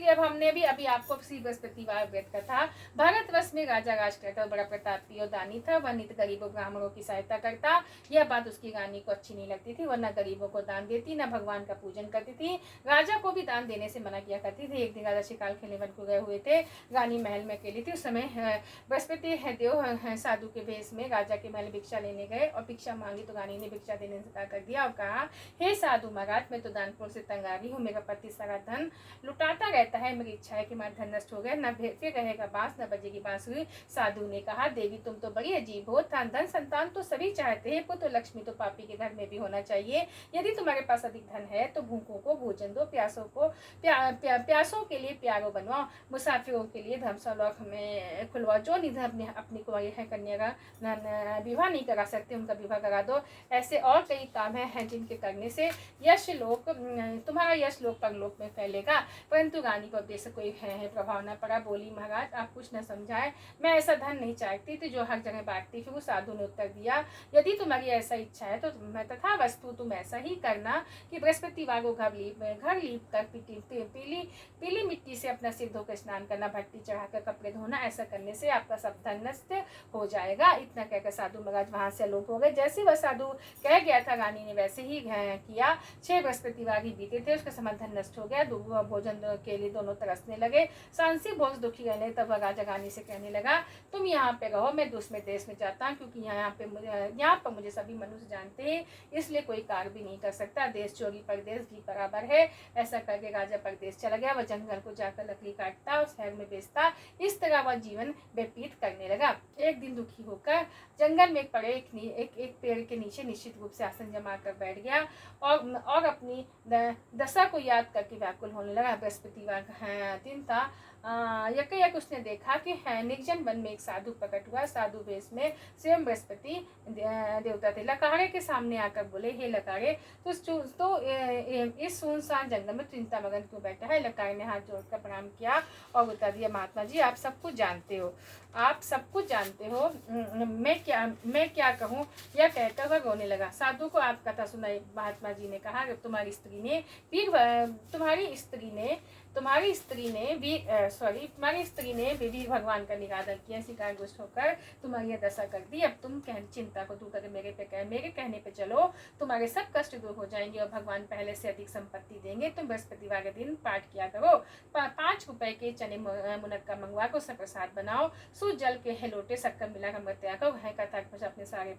इसलिए अब हमने भी अभी आपको श्री बृहस्पतिवार व्रत कथा। भारतवर्ष में राजा राज कहता बड़ा प्रतापी और दानी था, वह नित गरीबों ब्राह्मणों की सहायता करता। यह बात उसकी रानी को अच्छी नहीं लगती थी, वह न गरीबों को दान देती न भगवान का पूजन करती थी। राजा को भी दान देने से मना किया करती थी। एक दिन राजा शिकार खेलने वन को गए हुए थे, रानी महल में अकेली थी। उस समय बृहस्पति देव साधु के भेष में राजा के महल भिक्षा लेने गए और भिक्षा मांगी तो रानी ने भिक्षा देने से इनकार कर दिया और कहा, हे साधु महाराज, मैं तो दानपुर से तंग आ गई हूँ, मेरा पति सारा धन लुटाता रहता है, मेरी इच्छा है कि मेरा धन नष्ट हो गया, न फिर रहेगा बांस न बजेगी बांसुरी। साधु ने कहा, देवी तुम तो बड़ी अजीब हो, धन संतान तो सभी चाहते हैं, पुत्र लक्ष्मी तो पापी के घर में भी होना चाहिए। यदि तुम्हारे पास अधिक धन है तो भूखों को भोजन दो, प्यासों के लिए प्यारो बनवाओ, मुसाफिरों के लिए धर्मशाला में खुलवाओ। जो निधन अपनी कुंवारी है कन्या का विवाह नहीं करा सकते उनका विवाह करा दो। ऐसे और कई काम हैं जिनके करने से तुम्हारा यश लोक परलोक में फैलेगा। परंतु रानी को उद्देश्य कोई प्रभाव न पड़ा। बोली, महाराज आप कुछ न समझाए, मैं ऐसा धन नहीं चाहती थी जो हर जगह बांटती थी। उस साधु ने उत्तर दिया, यदि तुम्हारी ऐसा इच्छा है तो मैं तथा वस्तु तुम ऐसा ही करना कि बृहस्पतिवार को घर लीप कर पीली मिट्टी से अपना सिर धोकर स्नान करना, भट्टी चढ़ाकर कपड़े धोना। ऐसा करने से आपका सब धन नष्ट हो जाएगा। इतना कहकर साधु महाराज वहां से आलोक हो गए। जैसे वह साधु कह गया था, रानी ने वैसे ही किया। 6 बृहस्पतिवार ही बीते थे, उसका समय धन नष्ट हो गया। भोजन के लिए दोनों तरसने लगे। सांसी बहुत दुखी रहने, तब वह राजा रानी से कहने लगा, तुम यहाँ पे रहो, मैं दूसरे देश में जाता हूँ, क्योंकि यहाँ पर मुझे सभी मनुष्य जानते हैं, इसलिए कोई कार्य भी नहीं कर सकता। देश चोरी परदेश भी बराबर है। ऐसा करके राजा परदेश चला गया। वह जंगल को जाकर लकड़ी काटता और शहर में बेचता। इस तरह वह जीवन व्यतीत करने लगा। एक दिन दुखी होकर जंगल में पड़े एक पेड़ के नीचे निश्चित रूप से आसन जमा कर बैठ गया और अपनी दशा को याद करके व्याकुल होने लगा। बृहस्पतिवार का दिन था। यक उसने देखा कि निर्जन वन में एक साधु प्रकट हुआ। साधु वेश में स्वयं बृहस्पति देवता थे। लकाड़े के सामने आकर बोले, हे लकाड़े, तो इस सुनसान जंगल में चिंता मगन क्यों बैठा है? लकाड़े ने हाथ जोड़कर प्रणाम किया और बता दिया, महात्मा जी आप सब कुछ जानते हो, मैं क्या कहूँ? यह कहकर वह रोने लगा। साधु को आप कथा सुनाई। महात्मा जी ने कहा, तुम्हारी स्त्री ने वीर भगवान का निरादर किया, शिकार गुस्स होकर तुम्हारी यह दशा कर दी। अब तुम चिंता को दूर करके मेरे कहने पे चलो, तुम्हारे सब कष्ट दूर हो जाएंगे और भगवान पहले से अधिक संपत्ति देंगे। तुम बृहस्पतिवार के दिन पाठ किया करो। 5 रुपए के चने मुनक्का मंगवा कर उसका प्रसाद बनाओ। सूर्य जल के लोटे शक्कर मिलाकर अमृत तैयार करो। कथा अपने सारे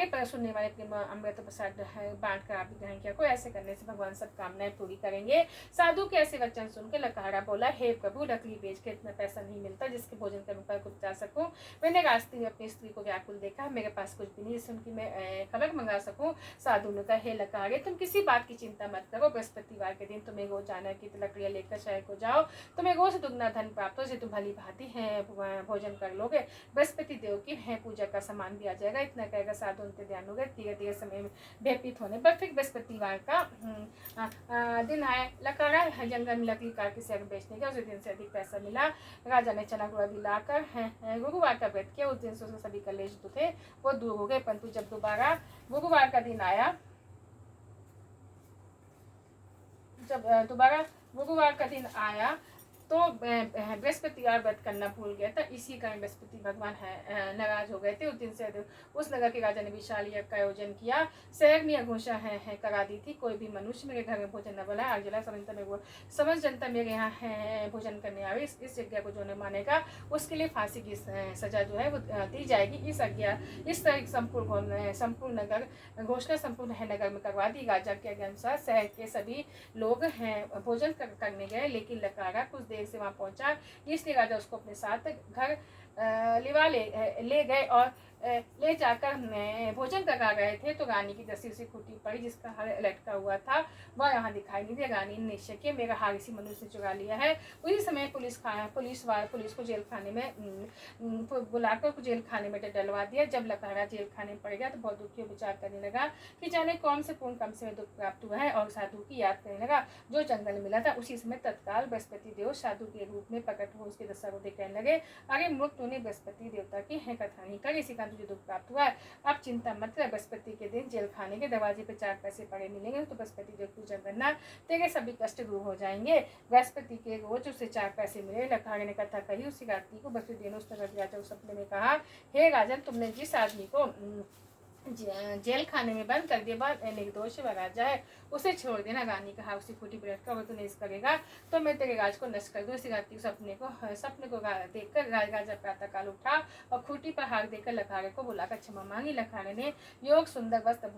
पर सुनने वाले अमृत प्रसाद बांट कर आप भी ग्रहण किया करो। ऐसे करने से भगवान सब कामनाएं पूरी करेंगे। साधु के ऐसे वचन सुनकर लकाड़ा बोला, हे प्रभु, लकड़ी बेच के इतना पैसा नहीं मिलता जिसके भोजन कर पर कुछ जा सकूं। मैंने रास्ते में अपनी स्त्री को व्याकुल देखा, मेरे पास कुछ भी नहीं जिससे उनकी मैं खबर मंगा सकूं। साधु ने कहा, हे लकाड़े, तुम किसी बात की चिंता मत करो। बृहस्पतिवार के दिन तुम्हें रोज जाना की लकड़ियां लेकर शहर को जाओ। तुम्हें रोज दुगना धन प्राप्त हो, से तुम भली भांति भोजन कर लोगे। बृहस्पति देव की पूजा का सामान भी आ जाएगा। इतना कहेगा साधु उनके ध्यान हो गए। धीरे धीरे समय व्यतीत होने पर फिर बृहस्पतिवार का दिन आया। लकाड़ा जंगल में लकड़ी काट के शहर बेचने गया। उस दिन से अधिक पैसा मिला। राजा ने चना गुड़ दिलाकर गुरुवार का व्रत किया। उस दिन से उसके सभी कलेश जो थे वो दूर हो गए। परंतु जब दोबारा गुरुवार का दिन आया तो बृहस्पतिवार व्रत करना भूल गया था। इसी कारण बृहस्पति भगवान नाराज हो गए थे। उस दिन से उस नगर के राजा ने विशाल यज्ञ का आयोजन किया। शहर में घोषणा करा दी थी, कोई भी मनुष्य मेरे घर में भोजन न बनाए। आग जला समझ जनता मेरे यहाँ भोजन करने आवे। इस यज्ञ को जो न मानेगा उसके लिए फांसी की सजा जो है वो दी जाएगी। इस तरह संपूर्ण नगर में करवा दी। राजा के अनुसार शहर के सभी लोग भोजन करने गए, लेकिन लकाड़ा कुछ देर से वहां पहुंचा, इसलिए राजा उसको अपने साथ घर ले गए और ले जाकर भोजन करा रहे थे तो रानी की दसी उसी खूटी पड़ी जिसका हार लटका हुआ था वह यहाँ दिखाई नहीं दिया। रानी ने निश्चय किया, मेरा हार इसी मनुष्य ने चुरा लिया है। उसी समय पुलिस को जेल खाने में बुलाकर जेल खाने में डलवा दिया। जब लकाड़ा जेल खाने में पड़ गया तो बहुत दुखी विचार करने लगा कि जाने कौन से पूर्ण कम से दुख प्राप्त हुआ है, और साधु की याद करने लगा जो जंगल में मिला था। उसी समय तत्काल बृहस्पति देव साधु के रूप में प्रकट हो उसकी दशा को देख कहने लगे, अरे मूर्ख, तूने बृहस्पति देवता की है कथा नहीं कर, इसी कारण तुझे दुख प्राप्त हुआ है। अब चिंता मत कर, बृहस्पति के दिन जेल खाने के दरवाजे पे 4 पैसे पड़े मिलेंगे तो बृहस्पति देव की पूजा करना, तेरे सभी कष्ट दूर हो जाएंगे। बृहस्पति के रोज उसे 4 पैसे मिले। लखाड़े ने कथा कही। उसी रात्रि को बृहस्पति देव ने उस राजा को सपने में कहा, हे राजन, तुमने जिस आदमी को जेल खाने में बंद कर दिया, वह निर्दोष वह राजा है, उसे छोड़ देना। रानी कहा, उसी फूटी ब्रेड का, अगर तू नहीं करेगा तो मैं तेरे राज को नष्ट कर दूं। इसी रात्रि सपने को देखकर राजा प्रातः काल उठा और खूंटी पर हाथ देकर लखाड़े को बुलाकर क्षमा मांगी। लखाड़े ने योग सुंदर वस्त्र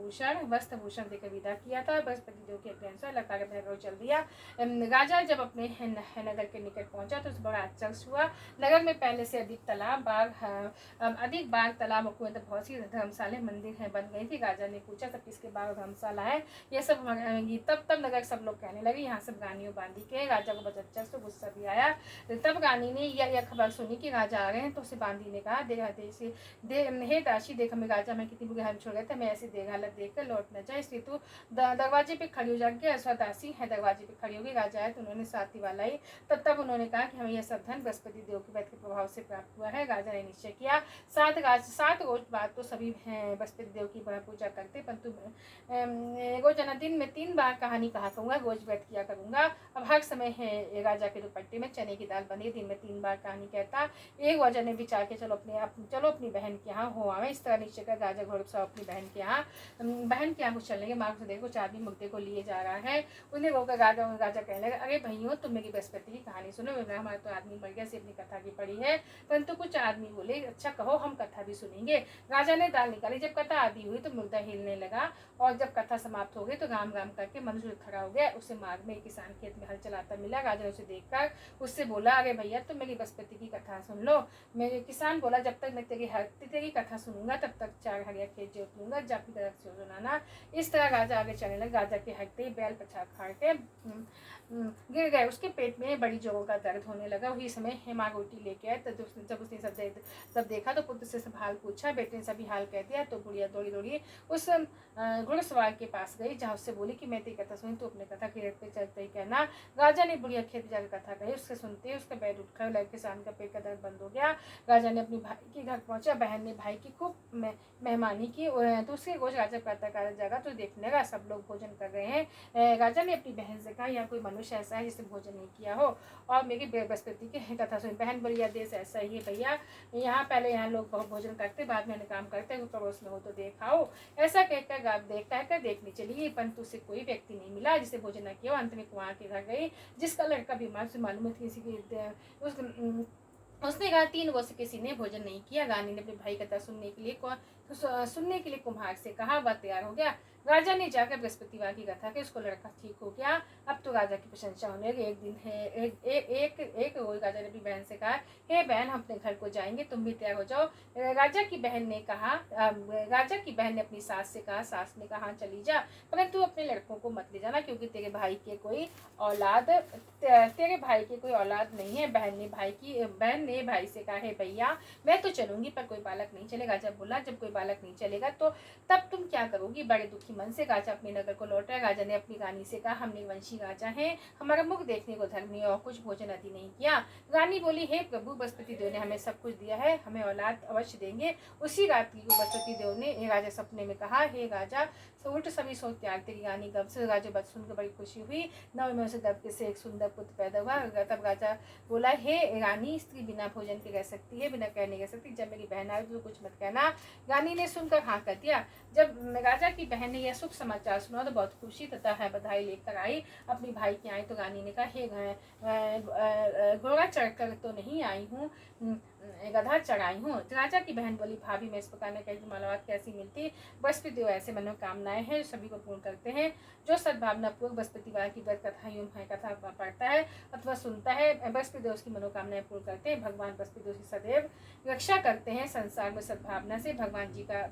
भूषण देकर विदा किया था। बृहस्पति देव के अनुसार लखाड़े अपने घर चल दिया। राजा जब अपने नगर के निकट पहुंचा तो उस बड़ा आश्चर्य हुआ। नगर में पहले से अधिक बाग तालाब और कुएं, बहुत सी धर्मशाला मंदिर बन गई थी। राजा ने पूछा, सब किसके बाग धर्मशाला है? ये सब तब नगर सब लोग कहने लगे, यहाँ सब रानियों बांधी के। राजा को बहुत अच्छा से गुस्सा भी आया। तब रानी ने यह खबर सुनी कि राजा आ रहे हैं तो उसे बांधी ने कहा, हे दासी, देख हमें राजा में कितनी बुरी हालत छोड़ गए थे, मैं ऐसी देर हालत देख कर लौट न जाए, इसलिए तू दरवाजे पे खड़ी हो जाके। दासी है दरवाजे पे खड़ी होगी। राजा है तो उन्होंने साथी वाला ही। तब उन्होंने कहा कि हमें यह सब धन बृहस्पति देव के वैद्य के प्रभाव से प्राप्त हुआ है। राजा ने निश्चय किया, 7 रोज बाद तो सभी बृहस्पति देव की पूजा करते, परंतु रोजाना दिन में 3 बार कहानी कहा करूंगा, रोज व्रत किया करूंगा। अब हर समय है राजा के दुपट्टे में चने की दाल बनी, दिन में 3 बार कहानी कहता। एक राजा ने विचार के चलो अपनी बहन के यहाँ हो आवे। इस तरह निश्चय कर राजा घोड़सा अपनी बहन के यहाँ कुछ चलने के मार्ग से देखो 4 आदमी मुद्दे को लिए जा रहा है। उन्हें रोकर राजा कहने लगा, अरे भैया, तुम मेरी बृहस्पति की कहानी सुनो। हमारा तो आदमी मर गया, से अपनी कथा की पड़ी है, परंतु कुछ आदमी बोले, अच्छा कहो, हम कथा भी सुनेंगे। राजा ने दाल निकाली। जब कथा आदि हुई तो मुर्दा हिलने लगा, और जब कथा समाप्त हो गई तो राम राम करके मनुष्य खड़ा हो गया। उसे मार्ग में एक किसान खेत में हल चलाता मिला। राजा ने उसे देखकर उससे बोला, अरे भैया, तुम मेरी बृहस्पति की कथा सुन लो। मेरे किसान बोला, जब तक मैं तेरी कथा सुनूंगा तब तक 4 हरिया खेत जोत लूंगा, जब तरफ से सुनाना। इस तरह राजा आगे चलने लगा। राजा के हटते ही बैल पछाड़ खाड़ के गिर गए। उसके पेट में बड़ी जोरों का दर्द होने लगा। वही समय हेमा रोटी लेके आए। जब उसने सब देखा तो पुत्र से सब हाल पूछा। बेटे ने सभी हाल कह दिया तो बुढ़िया दौड़ी उस घुड़सवार के पास गई, जहाँ उससे बोली कि मैं तेरी कथा सुनी, तो अपने कथा के रेट पे चलते ही कहना। राजा ने बुढ़िया खेत जाकर कथा कही। उससे सुनते उसका बैठ उठ खड़ा, किसान का पेट का दर्द बंद हो गया। राजा ने अपनी भाई के घर पहुंचा। बहन ने भाई की खूब मेहमानी की। दूसरे रोज राजा प्रातःकाल जागा तो देखने लगा सब लोग भोजन कर रहे हैं। राजा ने अपनी बहन से कहा, यहाँ कोई मनुष्य ऐसा है जिसने भोजन नहीं किया हो और मेरी बृहस्पति की कथा सुनी। बहन बोली, यह देश ऐसा ही है भैया, यहाँ लोग बहुत भोजन करते, बाद में काम करते, पड़ोस में हो तो देखाओ। ऐसा कहकर देखने चली, परंतु उसे कोई व्यक्ति नहीं मिला जिसे भोजन न किया। अंत में कुंवर के घर गई, जिसका लड़का बीमार से मालूम है किसी की उसने कहा 3 वर्ष किसी ने भोजन नहीं किया। रानी ने अपने भाई कथा सुनने के लिए कुम्हार से कहा। वह तैयार हो गया। राजा ने जाकर बृहस्पतिवार की कथा की। उसको लड़का ठीक हो गया। अब तो राजा की प्रशंसा होने लगी। एक दिन है एक रोज राजा ने अपनी बहन से कहा, हे बहन, हम अपने घर को जाएंगे, तुम भी तैयार हो जाओ। राजा की बहन ने अपनी सास से कहा। सास ने कहा, हाँ चली जा, परंतु अपने लड़कों को मत ले जाना, क्योंकि तेरे भाई के कोई औलाद नहीं है। बहन ने भाई से कहा, हे भैया, मैं तो चलूंगी पर कोई बालक नहीं चलेगा। जब बोला, जब कोई बालक नहीं चलेगा तो तब तुम क्या करोगी? बड़े दुखी मन से राजा अपने नगर को लौटा। राजा ने अपनी रानी से कहा, हम निर्वंशी राजा हैं, हमारा मुख देखने को धर्म नहीं और कुछ भोजन आदि नहीं किया। रानी बोली, हे प्रभु, बृहस्पति देव ने हमें सब कुछ दिया है, हमें औलाद अवश्य देंगे। उसी रात्रि को बृहस्पति देव ने राजा सपने में कहा, हे राजा, उल्ट सभी सोच त्याग तेरी रानी गर्भ से। राजा बात सुनकर बड़ी खुशी हुई। 9 महीने से गर्भ से एक सुंदर पुत्र पैदा हुआ। तब राजा बोला, हे रानी, स्त्री बिना भोजन के रह सकती है, बिना कहने रह सकती, जब मेरी बहन आई तो कुछ मत कहना। रानी ने सुनकर हाँ कर दिया। जब राजा की बहन ने यह शुभ समाचार सुना तो बहुत खुशी तथा बधाई लेकर आई। अपनी भाई की आई तो रानी ने कहा, हे घोड़ा चढ़कर तो नहीं आई हूँ, गधा चढ़ाई हूँ। राजा की बहन बोली, भाभी, मैं इस प्रकार ने कही मालूमात कैसी मिलती? बृहस्पति देव ऐसे मनोकामनाएं हैं सभी को पूर्ण करते हैं। जो सद्भावना पूर्वक बृहस्पतिवार की व्रत कथा पढ़ता है अथवा सुनता है, बृहस्पति देव की मनोकामनाएं पूर्ण करते हैं। भगवान बृहस्पति देव की सदैव रक्षा करते हैं। संसार में सद्भावना से भगवान जी का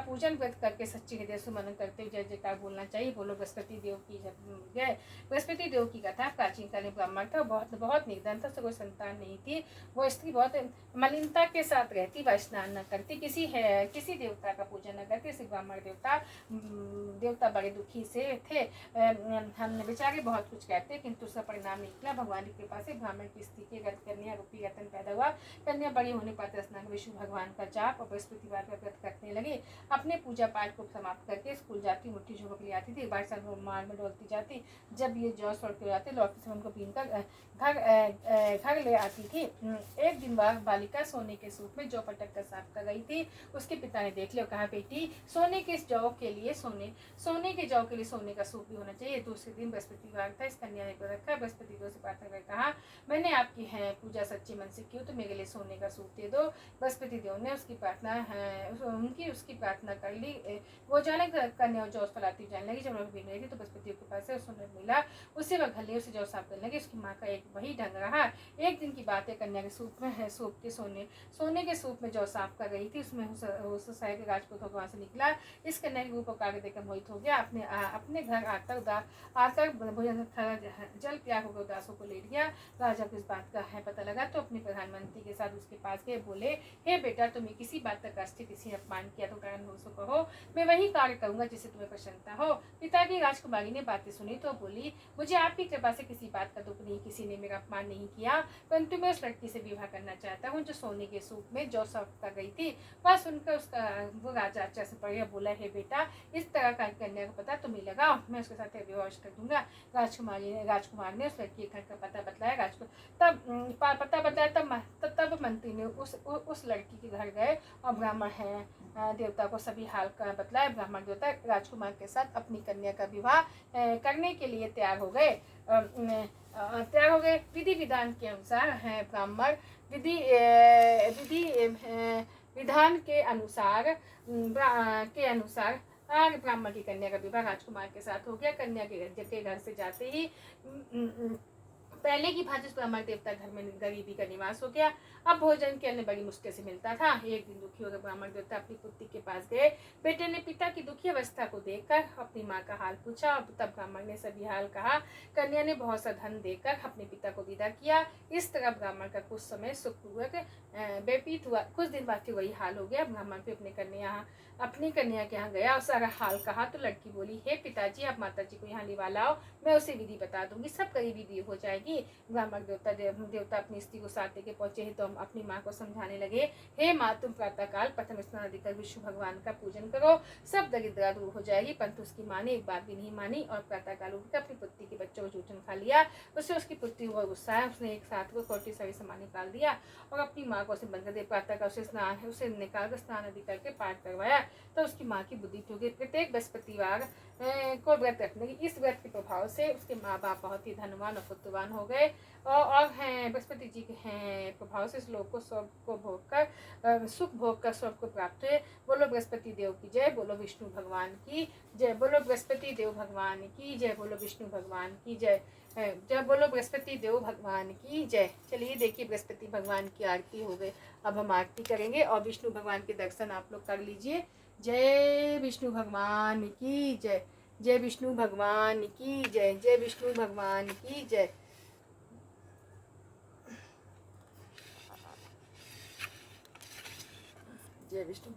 पूजन व्रत करके सच्चे हृदय से मनन करते हुए जय जयकार बोलना चाहिए। बोलो बृहस्पति देव की जय। बृहस्पति देव की कथा प्राचीन काल में ब्राह्मण था, बहुत निर्धन था, कोई संतान नहीं थी। वो स्त्री बहुत मलिनता के साथ रहती, वह स्नान न करती, किसी देवता का पूजन न करती। ब्राह्मण देवता बड़े दुखी से थे। हम बेचारे बहुत कुछ कहते, किंतु उसका परिणाम निकला। भगवान की कृपा से ब्राह्मण की स्त्री के गर्भ कन्या रूपी रतन पैदा हुआ। कन्या बड़ी होने पर स्नान विष्णु भगवान का जाप और बृहस्पतिवार का व्रत करने लगी। अपने पूजा पाठ को समाप्त करके स्कूल जाती, मुट्ठी झोंक ले आती थी, बार मार में डोलती जाती। जब ये जौ सड़ के जाते, लौटते समय उनको पीन कर घर ले आती थी। एक दिन वह बालिका सोने के सूप में जौ पटक कर साफ कर रही थी। उसके पिता ने देख लिया, कहा, बेटी, सोने के जौ के लिए सोने के जौ के लिए सोने का सूप भी होना चाहिए। दूसरे दिन बृहस्पतिवार था। इस कन्या ने रखा। बृहस्पति देव से प्रार्थना कर कहा, मैंने आपकी है पूजा सच्चे मन से की, तो मेरे लिए सोने का सूप दे दो। बृहस्पति देव ने उसकी प्रार्थना कर ली। वो जाने कन्या जौ फैलाती जाने लगी। जब पीने लगी तो बृहस्पति के पास से सोने मिला। उससे वह घल्ले से जौ साफ करने लगी। उसकी माँ का एक वही ढंग रहा। एक दिन की बात है, कन्या के सूप के सोने के सूप में जौ साफ कर रही थी। उसमें उस शहर के राजपूत भगवान से निकला। इस कन्या के रूप कार्य देखकर मोहित हो गया। अपने घर आकर भोजन जल त्याग होकर उदासों को लेट गया। राजा को इस बात का है पता लगा तो अपने प्रधानमंत्री के साथ उसके पास गए। बोले, हे बेटा, तुम्हें किसी बात का कष्ट, किसी ने अपमान किया तो कारण हो सो कहो, मैं वही कार्य करूंगा जिससे तुम्हें प्रसन्नता हो। पिता की राजकुमारी ने बातें सुनी तो बोली, मुझे आपकी कृपा से किसी बात का दुख नहीं, किसी ने मेरा अपमान नहीं किया, परंतु मैं उस लड़की से विवाह करना चाहता हूँ जो सोने के सूप में जौ साफ कर गई थी। वह सुनकर वो राजा अच्छा से पड़ गया। बोला, हे बेटा, इस तरह का कन्या का पता तुम्हें लगाओ, मैं उसके साथ विवाह कर दूंगा। राजकुमार ने उस लड़की के घर का पता बतलाया। तब मंत्री ने उस लड़की के घर गए और ब्राह्मण देवता को सभी हाल का बतलाया। ब्राह्मण देवता राजकुमार के साथ अपनी कन्या का विवाह करने के लिए तैयार हो गए। विधि विधान के अनुसार ब्राह्मण विधान के अनुसार ब्राह्मण की कन्या का विवाह राजकुमार के साथ हो गया। कन्या के घर से जाते ही पहले की भांति ब्राह्मण देवता घर में गरीबी का निवास हो गया। अब भोजन के अन्य बड़ी मुश्किल से मिलता था। एक दिन दुखी होकर ब्राह्मण देवता अपनी पुत्री के पास गए। बेटे ने पिता की दुखी अवस्था को देखकर अपनी माँ का हाल पूछा। तब ब्राह्मण ने सभी हाल कहा। कन्या ने बहुत सा धन देकर अपने पिता को विदा किया। इस तरह ब्राह्मण का कुछ समय सुखपूर्वक व्यतीत हुआ। कुछ दिन बाद वही हाल हो गया। ब्राह्मण भी अपनी कन्या के यहाँ गया और सारा हाल कहा तो लड़की बोली, हे पिताजी, आप माताजी को यहाँ लिवा लाओ, मैं उसे विधि बता दूंगी, सब गरीबी दूर हो जाएगी। ब्राह्मण देवता अपनी स्त्री को साथ लेके पहुंचे ही तो हम अपनी माँ को समझाने लगे, हे माँ, तुम प्रातः काल प्रथम स्नान आदि कर विष्णु भगवान का पूजन करो, सब दरिद्रता दूर हो जाएगी। परंतु उसकी माँ ने एक बात भी नहीं मानी और प्रातः काल उठकर अपनी पुत्री के बच्चों को जूठन खा लिया। उससे उसकी पुत्री हुआ गुस्सा है। उसने एक साथ को कोटी सभी सामान निकाल दिया और अपनी माँ को उसे बंद कर दिया। प्रातः का उसे निकाल कर स्नान आदि करके पाठ करवाया तो उसकी माँ की बुद्धि हो गई। प्रत्येक बृहस्पतिवार को व्रत रखने की इस व्रत के प्रभाव से उसके माँ बाप बहुत ही धनवान और पुत्रवान हो गए और बृहस्पति जी के प्रभाव से इस लोक को स्वर्ग को सुख भोग कर स्वर्ग को प्राप्त हुए। बोलो बृहस्पति देव की जय, बोलो विष्णु भगवान की जय, बोलो बृहस्पति देव भगवान की जय, बोलो विष्णु भगवान की जय, जय बोलो बृहस्पति देव भगवान की जय। चलिए देखिए, बृहस्पति भगवान की आरती हो गई। अब हम आरती करेंगे और विष्णु भगवान के दर्शन आप लोग कर लीजिए। जय विष्णु भगवान की जय, जय विष्णु भगवान की जय, जय विष्णु भगवान की जय। जय विष्णु।